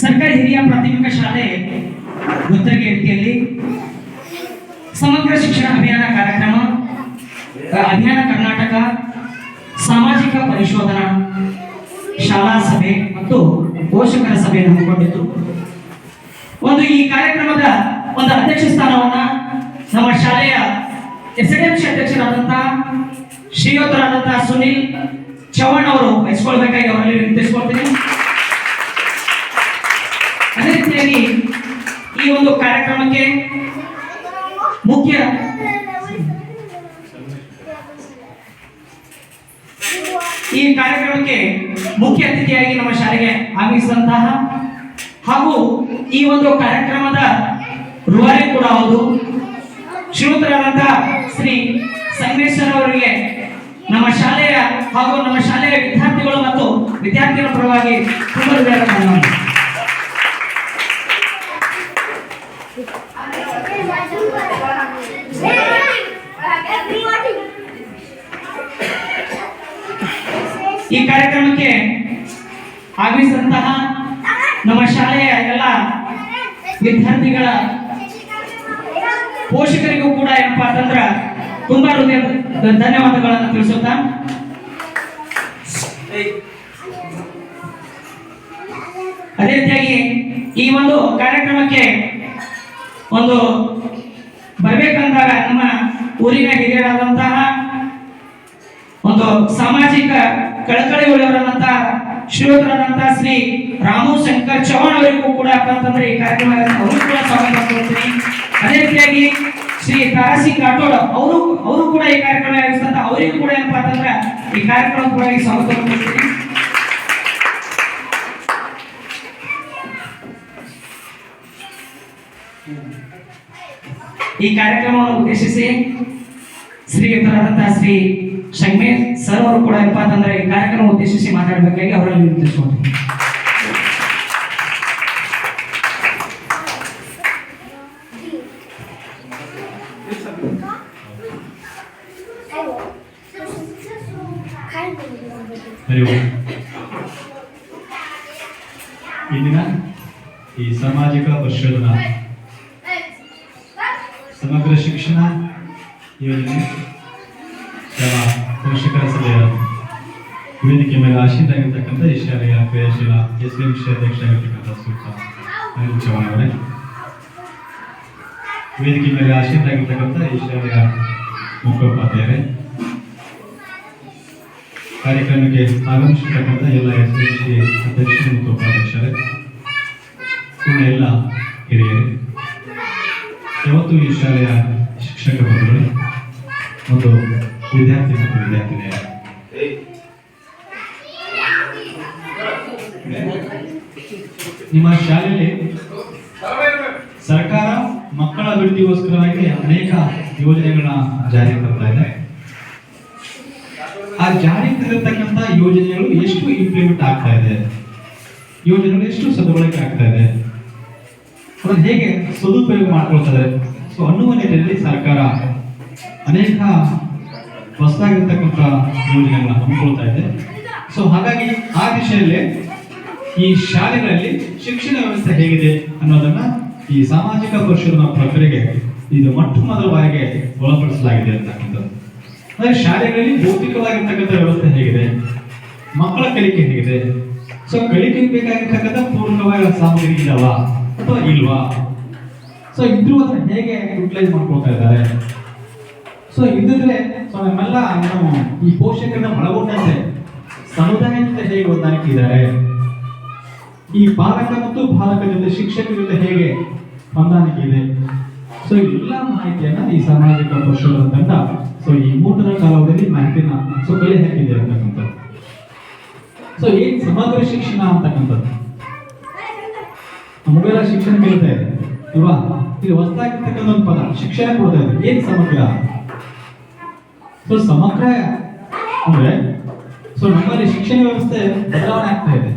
ಸರ್ಕಾರಿ ಹಿರಿಯ ಪ್ರಾಥಮಿಕ ಶಾಲೆ ಗುತ್ತರಗೇಟಿಯಲ್ಲಿ ಸಮಗ್ರ ಶಿಕ್ಷಣ ಅಭಿಯಾನ ಕಾರ್ಯಕ್ರಮ ಅಭಿಯಾನ ಕರ್ನಾಟಕ ಸಾಮಾಜಿಕ ಪರಿಶೋಧನಾ ಶಾಲಾ ಸಭೆ ಮತ್ತು ಪೋಷಕರ ಸಭೆಯನ್ನು ಹಮ್ಮಿಕೊಂಡಿದ್ದು ಈ ಕಾರ್ಯಕ್ರಮದ ಒಂದು ಅಧ್ಯಕ್ಷ ಸ್ಥಾನವನ್ನ ನಮ್ಮ ಶಾಲೆಯ ಎಸ್ಎಡಿಎಂಸಿ ಅಧ್ಯಕ್ಷರಾದಂತಹ ಶ್ರೀಯುತರಾದಂತಹ ಸುನಿಲ್ ಚವ್ಹಾಣ್ ಅವರು ವಹಿಸಿಕೊಳ್ಬೇಕಾಗಿ ಅವರಲ್ಲಿ ವಿನಂತಿಸಿಕೊಳ್ತೀನಿ. ಅದೇ ರೀತಿಯಾಗಿ ಈ ಒಂದು ಕಾರ್ಯಕ್ರಮಕ್ಕೆ ಮುಖ್ಯ ಅತಿಥಿಯಾಗಿ ನಮ್ಮ ಶಾಲೆಗೆ ಆಗಮಿಸಿದಂತಹ ಹಾಗೂ ಈ ಒಂದು ಕಾರ್ಯಕ್ರಮದ ರೂವಾರಿ ಕೂಡ ಹೌದು ಶ್ರೀಯುತರಾದಂತಹ ಶ್ರೀ ಸಂಗಮೇಶ್ವರ್ ಅವರಿಗೆ ನಮ್ಮ ಶಾಲೆಯ ಹಾಗೂ ನಮ್ಮ ಶಾಲೆಯ ವಿದ್ಯಾರ್ಥಿಗಳು ಮತ್ತು ವಿದ್ಯಾರ್ಥಿಗಳ ಪರವಾಗಿ ತುಂಬಾ ಧನ್ಯವಾದಗಳು. ಈ ಕಾರ್ಯಕ್ರಮಕ್ಕೆ ಆಗಮಿಸಿದಂತಹ ನಮ್ಮ ಶಾಲೆಯ ಎಲ್ಲ ವಿದ್ಯಾರ್ಥಿಗಳ ಪೋಷಕರಿಗೂ ಕೂಡ ಏನಪ್ಪಾ ಅಂತಂದ್ರ ತುಂಬಾ ಹೃದಯದ ಧನ್ಯವಾದಗಳನ್ನು ತಿಳಿಸುತ್ತಾ ಅದೇ ರೀತಿಯಾಗಿ ಈ ಒಂದು ಕಾರ್ಯಕ್ರಮಕ್ಕೆ ಒಂದು ಬರಬೇಕಂದಾಗ ನಮ್ಮ ಊರಿನ ಹಿರಿಯರಾದಂತಹ ಒಂದು ಸಾಮಾಜಿಕ ಕಳಕಳಿ ಉಳ್ಳವರಾದಂತಹ ಶ್ರೀಯುತರಾದಂತಹ ಶ್ರೀ ರಾಮು ಶಂಕರ್ ಚವ್ಹಾಣ್ ಅವರಿಗೂ ಕೂಡ ಅಂತಂದ್ರೆ ಈ ಕಾರ್ಯಕ್ರಮ ಅವರು ಕೂಡ ಸ್ವಾಗತ ಕೊಡ್ತೀನಿ. ಅದೇ ರೀತಿಯಾಗಿ ಶ್ರೀ ತಾರಾಸಿಂಗ್ ರಾಠೋಡ್ ಅವರು ಕೂಡ ಈ ಕಾರ್ಯಕ್ರಮ ಆಯೋಜಿಸಿದಂತ ಅವರಿಗೂ ಕೂಡ ಏನಪ್ಪಾ ಅಂತಂದ್ರೆ ಈ ಕಾರ್ಯಕ್ರಮ ಕೂಡ ಸ್ವಾಗತ ಕೊಡ್ತೀನಿ. ಈ ಕಾರ್ಯಕ್ರಮವನ್ನು ಉದ್ದೇಶಿಸಿ ಶ್ರೀಯುತರಾದಂತಹ ಶ್ರೀ ಸಂಗಮೇಶ್ ಸರ್ ಅವರು ಕೂಡ ಏನಪ್ಪಾ ಅಂತಂದ್ರೆ ಈ ಕಾರ್ಯಕ್ರಮ ಉದ್ದೇಶಿಸಿ ಮಾತಾಡಬೇಕಾಗಿ ಅವರಲ್ಲಿ ವಿನಂತಿಸಿಕೊಳ್ತೀನಿ. ಇಂದಿನ ಈ ಸಾಮಾಜಿಕ ಪರಿಶೋಧನಾ ಸಮಗ್ರ ಶಿಕ್ಷಣ ಯೋಜನೆ ಪೋಷಕರ ಸಭೆಯ ವೇದಿಕೆ ಮೇಲೆ ಆಶೀನರಾಗಿರ್ತಕ್ಕಂಥ ಈ ಶಾಲೆಯ ಕ್ರಿಯಾಶೀಲ ಎಸ್ಎಡಿಎಂಸಿ ಅಧ್ಯಕ್ಷರಾಗಿರ್ತಕ್ಕಂಥ ಶ್ರೀಯುತ ಸುನಿಲ್ ಚವ್ಹಾಣ್ ಅವರೇ, ವೇದಿಕೆ ಮೇಲೆ ಆಶೀನರಾಗಿರ್ತಕ್ಕಂಥ ಈ ಶಾಲೆಯ ಮುಖ್ಯೋಪಾಧ್ಯಾಯರೇ, ಕಾರ್ಯಕ್ರಮಕ್ಕೆ ಆಗಮಿಸಿರ್ತಕ್ಕಂಥ ಎಲ್ಲ ಎಸ್ಎಡಿಎಂಸಿ ಅಧ್ಯಕ್ಷರು ಮತ್ತು ಉಪಾಧ್ಯಕ್ಷರೇ, ಎಲ್ಲ ಹಿರಿಯರೇ, ಯಾವತ್ತೂ ಈ ಶಾಲೆಯ ಶಿಕ್ಷಕ ಬಂಧುಗಳೇ ಮತ್ತು ವಿದ್ಯಾರ್ಥಿ ಮತ್ತು ವಿದ್ಯಾರ್ಥಿನಿಯರೇ, ನಿಮ್ಮ ಶಾಲೆಯಲ್ಲಿ ಸರ್ಕಾರ ಮಕ್ಕಳ ಅಭಿವೃದ್ಧಿಗೋಸ್ಕರವಾಗಿ ಅನೇಕ ಯೋಜನೆಗಳನ್ನ ಜಾರಿ ತರ್ತಾ ಇದೆ. ಆ ಜಾರಿ ತಂದಿರತಕ್ಕಂಥ ಯೋಜನೆಗಳು ಎಷ್ಟು ಇಂಪ್ಲಿಮೆಂಟ್ ಆಗ್ತಾ ಇದೆ, ಯೋಜನೆಗಳು ಎಷ್ಟು ಸದ್ಬಳಕೆ ಆಗ್ತಾ ಇದೆ, ಅದನ್ನು ಹೇಗೆ ಸದುಪಯೋಗ ಮಾಡ್ಕೊಳ್ತಾರೆ ಸೊ ಅನ್ನುವ ನಿಟ್ಟಿನಲ್ಲಿ ಸರ್ಕಾರ ಅನೇಕ ಹೊಸದಾಗಿರ್ತಕ್ಕಂಥ ಯೋಜನೆಗಳನ್ನ ಹಮ್ಮಿಕೊಳ್ತಾ ಇದೆ. ಸೊ ಹಾಗಾಗಿ ಆ ದಿಶೆಯಲ್ಲಿ ಈ ಶಾಲೆಗಳಲ್ಲಿ ಶಿಕ್ಷಣ ವ್ಯವಸ್ಥೆ ಹೇಗಿದೆ ಅನ್ನೋದನ್ನ ಈ ಸಾಮಾಜಿಕ ಪರಿಶೋಧನಾ ಪ್ರಕ್ರಿಯೆಗೆ ಇದು ಮೊಟ್ಟ ಮೊದಲ ಬಾರಿಗೆ ಒಳಪಡಿಸಲಾಗಿದೆ ಅಂತಕ್ಕಂಥದ್ದು. ಅಂದ್ರೆ ಶಾಲೆಗಳಲ್ಲಿ ಭೌತಿಕವಾಗಿರ್ತಕ್ಕಂಥ ವ್ಯವಸ್ಥೆ ಹೇಗಿದೆ, ಮಕ್ಕಳ ಕಲಿಕೆ ಹೇಗಿದೆ, ಸೊ ಕಲಿಕೆಗೆ ಬೇಕಾಗಿರ್ತಕ್ಕಂಥ ಪೂರ್ಣವಾದ ಸಾಮಗ್ರಿ ಇದಾವ ಅಥವಾ ಇಲ್ವಾ, ಸೊ ಇದ್ರು ಅದನ್ನ ಹೇಗೆ ಯುಟಿಲೈಸ್ ಮಾಡ್ಕೊಳ್ತಾ ಇದ್ದಾರೆ, ಸೊ ಇದ್ರೆ ಸೊ ನಮ್ಮೆಲ್ಲ ನಾವು ಈ ಪೋಷಕರನ್ನ ಒಳಗೊಂಡಂತೆ ಸಮುದಾಯ ಜೊತೆ ಹೇಗೆ ಹೊಂದಾಣಿಕೆ ಇದ್ದಾರೆ, ಈ ಪಾಲಕ ಮತ್ತು ಬಾಲಕ ಜೊತೆ ಶಿಕ್ಷಕರ ಜೊತೆ ಹೇಗೆ ಹೊಂದಾಣಿಕೆ ಇದೆ, ಸೊ ಎಲ್ಲ ಮಾಹಿತಿಯನ್ನ ಈ ಸಾಮಾಜಿಕ ಪರಿಶೋಧನಾ ತಂಡ ಸೊ ಈ 3 ದಿನಗಳ ಕಾಲಾವಧಿಯಲ್ಲಿ ಮಾಹಿತಿನ ಸೊ ಕಲೆ ಹಾಕಿದೆ ಅಂತಕ್ಕಂಥದ್ದು. ಸೊ ಏನ್ ಸಮಗ್ರ ಶಿಕ್ಷಣ ಅಂತಕ್ಕಂಥದ್ದು ನಮಗೆಲ್ಲ ಶಿಕ್ಷಣ ಕೇಳ್ತಾ ಇದೆ ಅಲ್ವಾ, ಇದು ಹೊಸದಾಗಿರ್ತಕ್ಕಂಥ ಒಂದು ಪದ ಶಿಕ್ಷಣ ಕೊಡ್ತಾ ಇದೆ. ಏನ್ ಸಮಗ್ರ? ಸೊ ಸಮಗ್ರ ಅಂದ್ರೆ ಸೊ ನಮ್ಮಲ್ಲಿ ಶಿಕ್ಷಣ ವ್ಯವಸ್ಥೆ ಬದಲಾವಣೆ ಆಗ್ತಾ ಇದೆ.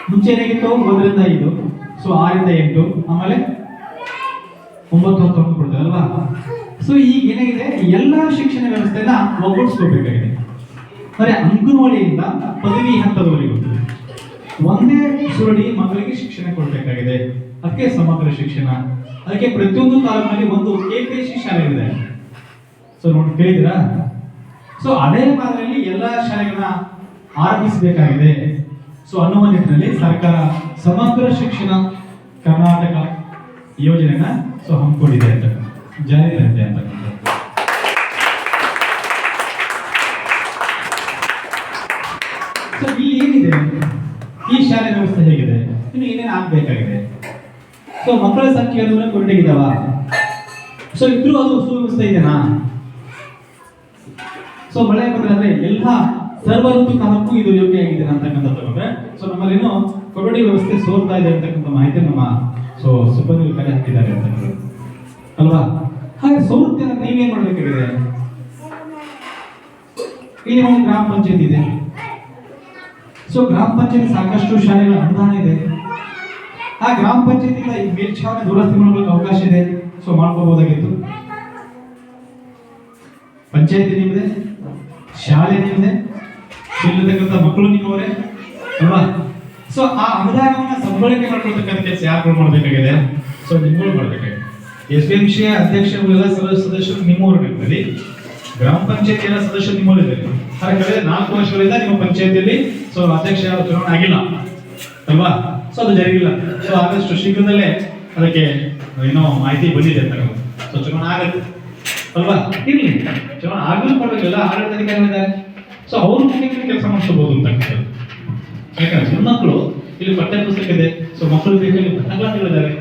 ಮುಂಚೆ ಏನಾಗಿತ್ತು 1 ರಿಂದ 5, ಸೊ 6 ರಿಂದ 8, ಆಮೇಲೆ 9, 10 ಕೊಡ್ತಾರೆ ಅಲ್ವಾ. ಸೊ ಈಗ ಏನಾಗಿದೆ, ಎಲ್ಲಾ ಶಿಕ್ಷಣ ವ್ಯವಸ್ಥೆನ ಒಗ್ಗೂಡಿಸ್ಕೋಬೇಕಾಗಿದೆ. ಅಂದ್ರೆ ಅಂಗನವಾಡಿಯಿಂದ ಪದವಿ ಹಂತದವರೆಗೂ ಒಂದೇ ಸುರುಳಿ ಮಕ್ಕಳಿಗೆ ಶಿಕ್ಷಣ ಕೊಡಬೇಕಾಗಿದೆ. ಅದಕ್ಕೆ ಸಮಗ್ರ ಶಿಕ್ಷಣ. ಅದಕ್ಕೆ ಪ್ರತಿಯೊಂದು ತಾಲೂಕಿನಲ್ಲಿ ಒಂದು KPSC ಶಾಲೆ ಇದೆ. ಸೊ ನೋಡಿ ಕೇಳಿದಿರಾ? ಸೊ ಅದೇ ಮಾದರಿಯಲ್ಲಿ ಎಲ್ಲಾ ಶಾಲೆಗಳನ್ನ ಆರಂಭಿಸಬೇಕಾಗಿದೆ. ಸೊ ಅನ್ನುವ ನಿಟ್ಟಿನಲ್ಲಿ ಸರ್ಕಾರ ಸಮಗ್ರ ಶಿಕ್ಷಣ ಕರ್ನಾಟಕ ಯೋಜನೆನ ಹಮ್ಮಿಕೊಂಡಿದೆ ಅಂತ, ಜಾರಿಯಲ್ಲಿದೆ ಅಂತಕ್ಕಂಥದ್ದು. ಸೊ ಇಲ್ಲಿ ಏನಿದೆ, ಈ ಶಾಲೆ ವ್ಯವಸ್ಥೆ ಹೇಗಿದೆ, ಇನ್ನು ಏನೇನು ಆಗ್ಬೇಕಾಗಿದೆ? ಸೊ ಮಕ್ಕಳ ಸಂಖ್ಯೆ ಕೊರತೆಗಿದಾವ? ಸೊ ಇದ್ರೂ ಅದು ಸುವ್ಯವಸ್ಥೆ ಇದೆನಾ? ಸೊ ಮಳೆ ಬಂದ್ರೆ ಅಂದ್ರೆ ಎಲ್ಲ ಸರ್ವ ಋತುಕಾಲಕ್ಕೂ ಇದು ಯೋಗ್ಯ ಆಗಿದೆ ಅಂತಕ್ಕಂಥದ್ದು ತಗೊಂಡ್ರೆ, ಸೊ ನಮ್ಮಲ್ಲೇನೋ ಕೊಠಡಿ ವ್ಯವಸ್ಥೆ ಸೋರ್ತಾ ಇದೆ ಅಂತಕ್ಕಂಥ ಮಾಹಿತಿ ನಮ್ಮ ಸಿಬ್ಬಂದಿಗಳು ಕಲೆ ಹಾಕಿದ್ದಾರೆ ಅಂತಕ್ಕಂಥದ್ದು ಅಲ್ವಾ? ಹಾಗೆ ಸೋರುತ್ತೆ ಅಂದ್ರೆ ನೀವೇನ್ ಮಾಡ್ಬೇಕಾಗಿದೆ? ಇಲ್ಲಿ ಒಂದು ಗ್ರಾಮ ಪಂಚಾಯತ್ ಇದೆ. ಸೊ ಗ್ರಾಮ ಪಂಚಾಯತ್ ಸಾಕಷ್ಟು ಶಾಲೆಗಳ ಅನುದಾನ ಇದೆ. ಆ ಗ್ರಾಮ ಪಂಚಾಯತಿಗಳ ಈ ಮೇಲ್ಛಾವಣಿ ದುರಸ್ತಿ ಮಾಡೋಕೆ ಅವಕಾಶ ಇದೆ. ಸೊ ಮಾಡ್ಕೋಬಹುದಾಗಿತ್ತು. ಪಂಚಾಯತಿ ನಿಮ್ಮದೆ, ಶಾಲೆ ನಿಮ್ಮದೆ, ಇಲ್ಲಿರ್ತಕ್ಕಂಥ ಮಕ್ಕಳು ನಿಮ್ಮವರೇ ಅಲ್ವಾ? ಸೊ ಆ ಅನುದಾನವನ್ನ ಸದ್ಬಳಕೆ ಮಾಡ್ಕೊಳ್ತಕ್ಕಂಥ ಕೆಲಸ ಯಾರು ಮಾಡಬೇಕಾಗಿದೆ? ಸೊ ನಿಮ್ಮಗಳು ಮಾಡಬೇಕಾಗಿದೆ. SPMC ಅಧ್ಯಕ್ಷರುಗಳೆಲ್ಲ ಸದಸ್ಯರು ನಿಮ್ಮವರು ಇರ್ತಾರೆ, ಗ್ರಾಮ ಪಂಚಾಯತಿ ಎಲ್ಲ ಸದಸ್ಯರು ನಿಮ್ಮವರು ಇದ್ದಾರೆ. ಹಾಗಾದ್ರೆ 4 ವರ್ಷಗಳಿಂದ ನಿಮ್ಮ ಪಂಚಾಯತಿಯಲ್ಲಿ ಅಧ್ಯಕ್ಷ ಚುನಾವಣೆ ಆಗಿಲ್ಲ ಅಲ್ವಾ? ಸೊ ಅದು ಜರುಗಿಲ್ಲ. ಸೊ ಆದಷ್ಟು ಶೀಘ್ರದಲ್ಲೇ ಅದಕ್ಕೆ ಏನೋ ಮಾಹಿತಿ ಬಂದಿದೆ ಅಂತ. ಸೊ ಚುನಾವಣೆ ಆಗುತ್ತೆ ಅಲ್ವಾ? ಇರ್ಲಿ, ಚುನಾವಣೆ ಆಗಲು ಕೊಡೋದಿಲ್ಲ, ಆಡಳಿತಾಧಿಕಾರಿಗಳಿದ್ದಾರೆ. ಸೊ ಅವ್ರ ಮುಖ್ಯ ಕೆಲಸ ಮಾಡಿಸಬಹುದು ಅಂತಕ್ಕಂಥದ್ದು. ಯಾಕಂದ್ರೆ ಸಣ್ಣ ಮಕ್ಕಳು ಇಲ್ಲಿ ಪಠ್ಯ ಪುಸ್ತಕ ಇದೆ. ಸೊ ಮಕ್ಕಳು ಬೇಕಲ್ಲಿ ದಾಖಲಾತಿಗಳಿದ್ದಾರೆ.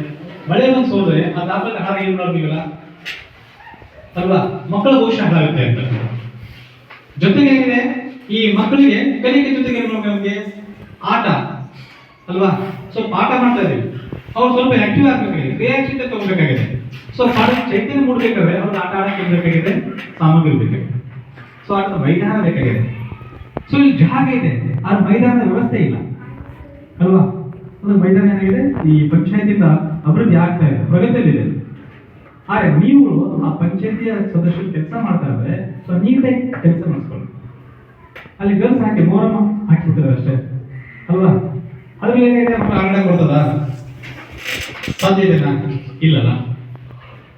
ಮಳೆ ಬಂದು ಸೋದ್ರೆ ಆ ದಾಖಲಾತಿ ಹಾಗೆ ಏನ್ ಮಾಡೋದಿಲ್ಲ ಅಲ್ವಾ? ಮಕ್ಕಳ ಭವಿಷ್ಯ ಹಾಳಾಗುತ್ತೆ ಅಂತ. ಜೊತೆಗೆ ಏನಿದೆ, ಈ ಮಕ್ಕಳಿಗೆ ಕಲಿಕೆ ಜೊತೆಗೆ ನಮಗೆ ಆಟ ಅಲ್ವಾ? ಸೊ ಪಾಠ ಮಾಡ್ತಾ ಇದೀವಿ, ಅವ್ರು ಸ್ವಲ್ಪ ಆಕ್ಟಿವ್ ಆಗ್ಬೇಕಾಗಿದೆ, ಕ್ರಿಯಾಶೀಲತೆ ತಗೋಬೇಕಾಗಿದೆ. ಸೊ ಪಾಠ ಚೈತನ್ಯ ಮೂಡಬೇಕಾದ್ರೆ ಅವ್ರು ಆಟ ಆಡಕ್ಕೆ ಬೇಕಾಗಿದೆ, ಸಾಮಗ್ರಿ ಬೇಕಾಗಿದೆ. ಸೊ ಆಟದ ಮೈದಾನ ಬೇಕಾಗಿದೆ. ಸೊ ಇಲ್ಲಿ ಜಾಗ ಇದೆ, ಆ ಮೈದಾನದ ವ್ಯವಸ್ಥೆ ಇಲ್ಲ ಅಲ್ವಾ? ಒಂದು ಮೈದಾನ ಏನಾಗಿದೆ, ಈ ಪಂಚಾಯತಿಯಿಂದ ಅಭಿವೃದ್ಧಿ ಆಗ್ತಾ ಇದೆ, ಪ್ರಗತಿಯಲ್ಲಿದೆ. ಆದ್ರೆ ನೀವು ಆ ಪಂಚಾಯತಿಯ ಸದಸ್ಯರು ಕೆಲಸ ಮಾಡ್ತಾ ಇದ್ರೆ ಸೊ ನೀಟಾಗಿ ಕೆಲಸ ಮಾಡಿಸ್ಕೊಳ್ಳಿ. ಅಲ್ಲಿ ಗರ್ಲ್ಸ್ ಹಾಕಿ ಮೋರಮ್ಮ ಹಾಕಿಬಿಡ್ತಾರೆ ಅಷ್ಟೇ ಅಲ್ವಾ? ಅದ್ರಲ್ಲಿ ಏನಿದೆ, ಮಕ್ಕಳು ಆಟ ಕೊಡ್ತದ? ಸಾಧ್ಯ ಇದೆನಾ? ಇಲ್ಲಲ್ಲ.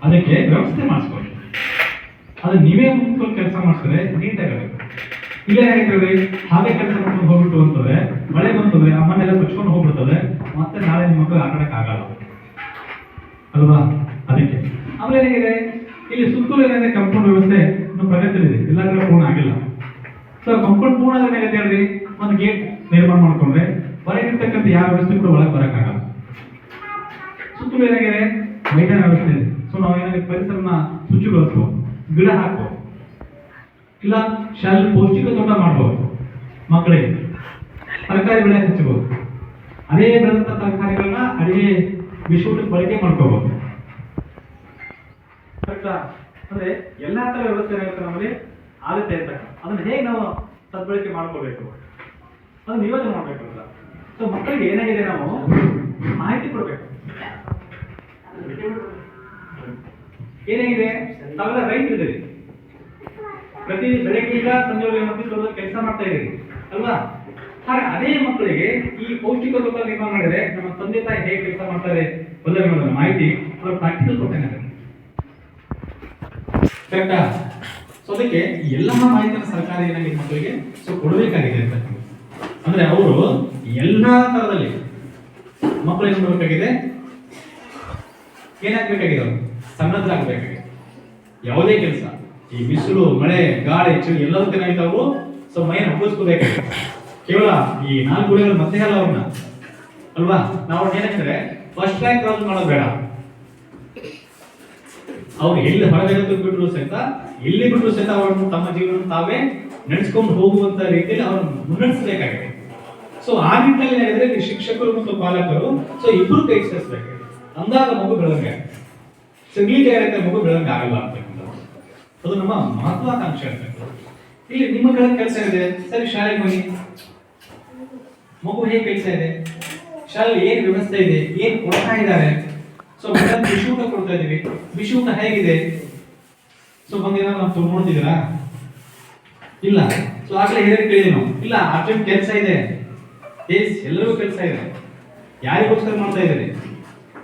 ಅದಕ್ಕೆ ವ್ಯವಸ್ಥೆ ಮಾಡಿಸ್ಕೊಳ್ಳಿ. ಅದು ನೀವೇ ಮುಂದ್ಕೊಂಡು ಕೆಲಸ ಮಾಡಿಸಿದ್ರೆ ನೀಟಾಗಬೇಕು. ಇಲ್ಲ ಹೇಗಿರ್ತದೆ, ಹಾಗೆ ಕೆಲಸ ಮಾಡ್ಕೊಂಡು ಹೋಗ್ಬಿಟ್ಟು ಅಂತಂದ್ರೆ ಮಳೆ ಬಂತಂದ್ರೆ ಅಮ್ಮನೆಲ್ಲ ಕೊಚ್ಕೊಂಡು ಹೋಗ್ಬಿಡ್ತದೆ, ಮತ್ತೆ ನಾಳೆ ನಿಮ್ಮ ಮಕ್ಕಳು ಆಟಾಡಕ್ ಆಗಲ್ಲ ಅಲ್ವಾ? ಅದಕ್ಕೆ ಆಮೇಲೆ ಏನಿದೆ, ಇಲ್ಲಿ ಸುತ್ತಲೂ ಏನಿದೆ, ಕಂಪೌಂಡ್ ವ್ಯವಸ್ಥೆ ಇನ್ನು ಪ್ರಗತಿಯಲ್ಲಿದೆ, ಇಲ್ಲಾಂದ್ರೆ ಪೂರ್ಣ ಆಗಿಲ್ಲ. ಸೊ ಕಂಪೌಂಡ್ ಪೂರ್ಣ ಏನಾಗುತ್ತೆ ಹೇಳ್ರಿ, ಒಂದು ಗೇಟ್ ನಿರ್ಮಾಣ ಮಾಡ್ಕೊಂಡ್ರೆ ಹೊರಗಿರ್ತಕ್ಕಂಥ ಯಾವ ವ್ಯವಸ್ಥೆ ಕೂಡ ಒಳಗೆ ಬರಕ್ಕಾಗಲ್ಲ. ಸುತ್ತಲೂ ಏನಾಗಿದೆ, ಮೈದಾನ ವ್ಯವಸ್ಥೆ ಇದೆ. ಸೊ ನಾವು ಏನಾಗಿದೆ, ಪರಿಸರನ ಶುಚಿಗೊಳಿಸ್ಬೋದು, ಗಿಡ ಹಾಕ್ಬೋದು, ಇಲ್ಲ ಶಾಲೆ ಪೌಷ್ಟಿಕ ತೋಟ ಮಾಡ್ಬೋದು, ಮಕ್ಕಳಿಗೆ ತರಕಾರಿ ಬೆಳೆ ಹಚ್ಚಬಹುದು. ಅದೇ ಬೆಳೆದಂತ ತರಕಾರಿಗಳನ್ನ ಅಡಿಗೆ ವಿಶ್ವಕ್ಕೆ ಬಳಕೆ ಮಾಡ್ಕೋಬಹುದು. ಅಂದ್ರೆ ಎಲ್ಲಾ ತರ ವ್ಯವಸ್ಥೆ ಏನಾಗುತ್ತೆ ನಮ್ಮಲ್ಲಿ ಆಗುತ್ತೆ ಅಂತ. ಅದನ್ನ ಹೇಗೆ ನಾವು ಸದ್ಬಳಕೆ ಮಾಡ್ಕೋಬೇಕು, ಅದನ್ನ ಯೋಚನೆ ಮಾಡ್ಬೇಕು ಅಂತ. ಸೊ ಮಕ್ಕಳಿಗೆ ಏನಾಗಿದೆ, ನಾವು ಮಾಹಿತಿ ಕೊಡ್ಬೇಕು. ಏನಾಗಿದೆ, ತಾವೆಲ್ಲ ರೈತರಿದ್ದೀರಿ, ಪ್ರತಿ ಬೆಳಗ್ಗೆಯಿಂದ ಸಂಜೆವರೆಗೆ ಕೆಲಸ ಮಾಡ್ತಾ ಇದ್ದೀರಿ ಅಲ್ವಾ? ಹಾಗೆ ಅದೇ ಮಕ್ಕಳಿಗೆ ಈ ಪೌಷ್ಟಿಕ ತೋಟ ನಿರ್ಮಾಣ ಮಾಡಿದ್ರೆ ನಮ್ಮ ತಂದೆ ತಾಯಿ ಹೇಗೆ ಕೆಲಸ ಮಾಡ್ತಾರೆ ಮೊದಲ ಮಾಹಿತಿ ಅವ್ರ ಪ್ರಾಕ್ಟಿಕಲ್ ಕೊಡ್ತೇನೆ. ಕರೆಕ್ಟಾ? ಸೊ ಅದಕ್ಕೆ ಎಲ್ಲ ಮಾಹಿತಿನ ಸರ್ಕಾರ ಏನಾಗಿದೆ ಮಕ್ಕಳಿಗೆ ಕೊಡಬೇಕಾಗಿದೆ ಅಂತ. ಅಂದ್ರೆ ಅವರು ಎಲ್ಲಾ ತರದಲ್ಲಿ ಮಕ್ಕಳು ಏನ್ ಮಾಡಬೇಕಾಗಿದೆ, ಏನಾಗಬೇಕಾಗಿದೆ, ಅವರು ಸನ್ನದ್ಧರಾಗಬೇಕಾಗಿದೆ. ಯಾವುದೇ ಕೆಲಸ, ಈ ಬಿಸಿಲು ಮಳೆ ಗಾಳಿ ಚಳಿ ಎಲ್ಲದಕ್ಕೂ ಏನಾಗಿದೆ, ಅವರು ಸೊ ಮೈಯನ್ನು ಒಪ್ಪಿಸ್ಕೋಬೇಕಾಗಿದೆ. ಕೇವಲ ಈ 4 ಗುಳಿಗಳು ಮತ್ತೆ ಅಲ್ಲ ಅವ್ರನ್ನ ಅಲ್ವಾ? ನಾವು ಏನಂದ್ರೆ ಫಸ್ಟ್ ರ್ಯಾಂಕ್ ಮಾಡೋದು ಬೇಡ. ಅವ್ರು ಎಲ್ಲಿ ಹೊರಗಡೆ ಬಿಟ್ಟರು ಸಹಿತ, ಎಲ್ಲಿ ಬಿಟ್ಟರು ಸಹಿತ ಅವ್ರನ್ನು ತಮ್ಮ ಜೀವನ ತಾವೇ ನಡೆಸ್ಕೊಂಡು ಹೋಗುವಂತ ರೀತಿಯಲ್ಲಿ ಅವ್ರನ್ನ ಮುನ್ನಡೆಸಬೇಕಾಗಿದೆ. ಸೊ ಆ ನಿಟ್ಟಿನಲ್ಲಿ ಏನಾಗಿದೆ, ಶಿಕ್ಷಕರು ಮತ್ತು ಪಾಲಕರು ಸೊ ಇಬ್ರು ಕೈ ಸೇರಿಸಬೇಕಾಗಿದೆ. ಅಂದಾಗ ಮಗು ಬೆಳವಣಿಗೆ ಸಿಗ್ಲಿಕ್ಕೆ ಆಗುತ್ತೆ, ಮಗು ಬೆಳವಣಿಗೆ ಆಗಲ್ಲ ಅಂತಕ್ಕಂಥದ್ದು ಅದು ನಮ್ಮ ಮಹತ್ವಾಕಾಂಕ್ಷೆ ಅಂತಕ್ಕಂಥದ್ದು. ಇಲ್ಲಿ ನಿಮ್ಮ ಕೆಲಸ ಇದೆ, ಸರಿ ಶಾಲೆಗೆ ಬನ್ನಿ, ಮಗು ಹೇಗೆ ಕೆಲಸ ಇದೆ, ಶಾಲೆಯಲ್ಲಿ ಏನ್ ವ್ಯವಸ್ಥೆ ಇದೆ, ಏನ್ ಕೊಡ್ತಾ ಇದ್ದಾರೆ. ಸೊ ಬಿಸಿ ಊಟ ಕೊಡ್ತಾ ಇದೀವಿ, ಬಿಸಿ ಊಟ ಹೇಗಿದೆ, ಸೊ ಬಂದು ನಾವು ನೋಡ್ತಿದ್ದೀರಾ? ಇಲ್ಲ. ಸೊ ಆಗ್ಲೇ ಹೇಳಿ ಕೇಳಿದ್ವಿ ನಾವು, ಇಲ್ಲ ಅರ್ಜೆಂಟ್ ಕೆಲಸ ಇದೆ, ಎಲ್ಲರಿಗೂ ಕೆಲಸ ಇದೆ. ಯಾರಿಗೋಸ್ಕರ ಮಾಡ್ತಾ ಇದ್ದೀರಿ?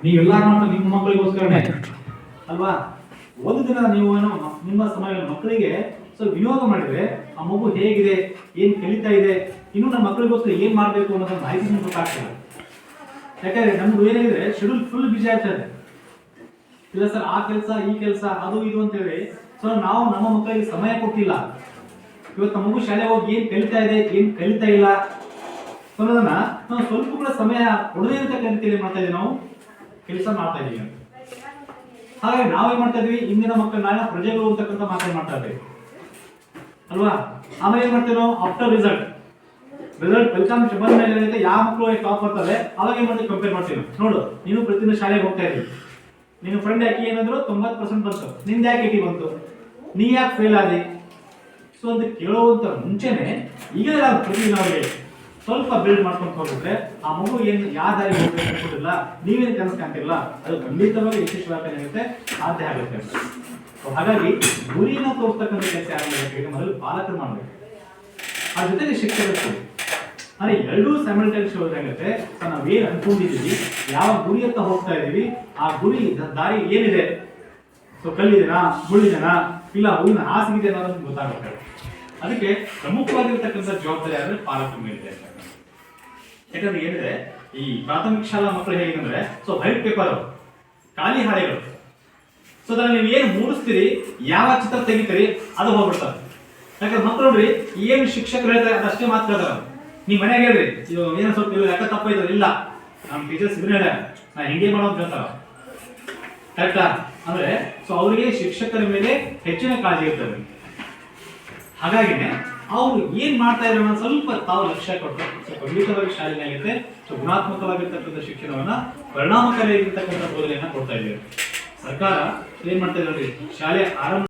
ನೀವೆಲ್ಲ ಮಾಡ್ತಾ ನಿಮ್ಮ ಮಕ್ಕಳಿಗೋಸ್ಕರನೇ ಅಲ್ವಾ? ಒಂದು ದಿನ ನೀವು ನಿಮ್ಮ ಸಮಯ ಮಕ್ಕಳಿಗೆ ಸ್ವಲ್ಪ ವಿನಿಯೋಗ ಮಾಡಿದ್ರೆ ಆ ಮಗು ಹೇಗಿದೆ, ಏನ್ ಕಲಿತಾ ಇದೆ, ಇನ್ನು ನಮ್ಮ ಮಕ್ಕಳಿಗೋಸ್ಕರ ಏನ್ ಮಾಡ್ಬೇಕು ಅನ್ನೋದನ್ನ ಮಾಹಿತಿ ನಿಮ್ಗೆ ಗೊತ್ತಾಗ್ತದೆ. ಯಾಕಂದ್ರೆ ನಮ್ದು ಏನಾಗಿದೆ, ಶೆಡ್ಯೂಲ್ ಫುಲ್ ಬಿಸಿ ಆಗ್ತಾ ಇದೆ. ಇಲ್ಲ ಸರ್, ಆ ಕೆಲಸ ಈ ಕೆಲಸ ಅದು ಇದು ಅಂತ ಹೇಳಿ ಸೊ ನಾವು ನಮ್ಮ ಮಕ್ಕಳಿಗೆ ಸಮಯ ಕೊಟ್ಟಿಲ್ಲ. ಇವತ್ತು ಮಗು ಶಾಲೆ ಹೋಗಿ ಏನ್ ಕಲಿತಾ ಇದೆ, ಏನ್ ಕಲಿತಾ ಇಲ್ಲ ಅನ್ನೋದನ್ನ ನಾವು ಸ್ವಲ್ಪ ಕೂಡ ಸಮಯ ಕೊಡದೇ ಇರತಕ್ಕಂತ ಮಾಡ್ತಾ ಇದೀವಿ, ನಾವು ಕೆಲಸ ಮಾಡ್ತಾ ಇದೀವಿ. ಹಾಗಾಗಿ ನಾವೇನ್ ಮಾಡ್ತಾ ಇದೀವಿ, ಇಂದಿನ ಮಕ್ಕಳು ನಾಳೆ ಪ್ರಜೆಗಳು ಅಂತಕ್ಕಂಥ ಮಾತನ್ನು ಮಾಡ್ತಾ ಇದ್ದೀವಿ ಅಲ್ವಾ? ಆಮೇಲೆ ಏನ್ ಮಾಡ್ತೀವಿ ನಾವು, ಆಫ್ಟರ್ ರಿಸಲ್ಟ್ ಫಲಿತಾಂಶ ಬಂದ ಮೇಲೆ ಏನಾಗುತ್ತೆ, ಯಾವ ಮಕ್ಕಳು ಟಾಪ್ ಬರ್ತದೆ ಅವಾಗ ಏನ್ ಮಾಡ್ತೀವಿ, ಕಂಪೇರ್ ಮಾಡ್ತೀವಿ. ನೋಡು, ನೀನು ಪ್ರತಿದಿನ ಶಾಲೆಗೆ ಹೋಗ್ತಾ ಇದ್ದೀವಿ, ನೀನು ಫ್ರೆಂಡ್ ಯಾಕೆ ಏನಂದ್ರು 90% ಬಂತು, ನಿಂದ ಯಾಕೆ 80 ಬಂತು, ನೀ ಯಾಕೆ ಫೇಲ್ ಆದಿ? ಸೊ ಅಂತ ಕೇಳುವಂತ ಮುಂಚೆನೆ ಈಗ ಪ್ರತಿದಿನ ಅವರಿಗೆ ಸ್ವಲ್ಪ ಬಿಲ್ಡ್ ಮಾಡ್ಕೊಂಡು ಹೋಗಿದ್ರೆ ಆ ಮಗು ಏನು ಯಾವ ದಾರಿ ಹೋಗ್ಬೇಕು ಅನ್ಕೊಂಡಿಲ್ಲ, ನೀವೇನು ಕನಸು ಕಾಣ್ತಿರಲ್ಲ, ಅದು ಖಂಡಿತವಾಗಿ ಯಶಸ್ವಿಯಾಗುತ್ತೆ, ಸಾಧ್ಯ ಆಗುತ್ತೆ. ಹಾಗಾಗಿ ಗುರಿನ ತೋರಿಸ್ತಕ್ಕಂಥ ಕೆಲಸ ಯಾರು ಮಾಡಬೇಕು, ಮೊದಲು ಪಾಲಕರು ಮಾಡಬೇಕು, ಅದ್ರ ಜೊತೆಗೆ ಶಿಕ್ಷಕರು. ಅಂದ್ರೆ ಎರಡೂ ಸೈಮಲ್ಟೇನಿಯಸ್ ಹೋದಾಗುತ್ತೆ. ನಾವೇನು ಅನ್ಕೊಂಡಿದೀವಿ, ಯಾವ ಗುರಿಯತ್ತ ಹೋಗ್ತಾ ಇದೀವಿ, ಆ ಗುರಿ ದಾರಿ ಏನಿದೆ, ಸೊ ಕಲ್ಲಿದೆನಾ, ಮುಳ್ಳಿದೆನಾ, ಇಲ್ಲ ಹೂವಿನ ಹಾಸಿಗಿದೆ ಅನ್ನೋದನ್ನು ಗೊತ್ತಾಗುತ್ತೆ. ಅದಕ್ಕೆ ಪ್ರಮುಖವಾಗಿರ್ತಕ್ಕಂಥ ಜವಾಬ್ದಾರಿ ಆದ್ರೆ ಪಾಲಕರ ಮೇಲಿದೆ. ಯಾಕಂದ್ರೆ ಏನಿದೆ, ಈ ಪ್ರಾಥಮಿಕ ಶಾಲಾ ಮಕ್ಕಳು ಹೇಗಂದ್ರೆ ಸೊ ವೈಟ್ ಪೇಪರ್, ಖಾಲಿ ಹಾಳೆಗಳು, ಸೊ ಅದ್ರಲ್ಲಿ ನೀವು ಏನು ಮೂಡಿಸ್ತೀರಿ, ಯಾವ ಚಿತ್ರ ತೆಗಿತೀರಿ ಅದು ಹೋಗ್ಬಿಡ್ತಾರೆ. ಯಾಕಂದ್ರೆ ಮಕ್ಕಳು ನೋಡ್ರಿ, ಏನು ಶಿಕ್ಷಕರು ಹೇಳ್ತಾರೆ ಅದಷ್ಟೇ ಮಾತ್ರ ಹೇಳ್ತಾರೆ. ನೀವು ಮನೆಯಾಗ ಹೇಳ್ರಿ, ಇದು ಏನೋ ಸ್ವಲ್ಪ ಲೆಕ್ಕ ತಪ್ಪ ಇದ್ರೆ, ಇಲ್ಲ ನಮ್ಮ ಟೀಚರ್ಸ್ ಇದನ್ನ ಹೇಳ, ನಾ ಹಿಂಗೆ ಮಾಡೋದು ಹೇಳ್ತಾರ, ಕರೆಕ್ಟಾ? ಅಂದ್ರೆ ಸೊ ಅವರಿಗೆ ಶಿಕ್ಷಕರ ಮೇಲೆ ಹೆಚ್ಚಿನ ಕಾಳಜಿ ಇರ್ತದೆ. ಹಾಗಾಗಿನೇ ಅವ್ರು ಏನ್ ಮಾಡ್ತಾ ಇರೋ ಸ್ವಲ್ಪ ತಾವು ಲಕ್ಷ್ಯ ಕೊಟ್ಟು ಖಂಡಿತವಾಗಿ ಶಾಲೆಯಾಗುತ್ತೆ. ಸೊ ಗುಣಾತ್ಮಕವಾಗಿರ್ತಕ್ಕಂಥ ಶಿಕ್ಷಣವನ್ನ, ಪರಿಣಾಮಕಾರಿಯಾಗಿರ್ತಕ್ಕಂಥ ಬೋಧನೆಯನ್ನ ಕೊಡ್ತಾ ಇದ್ದೇವೆ. ಸರ್ಕಾರ ಏನ್ ಮಾಡ್ತಾ ಇದ್ದಾರೆ, ಶಾಲೆ ಆರಂಭ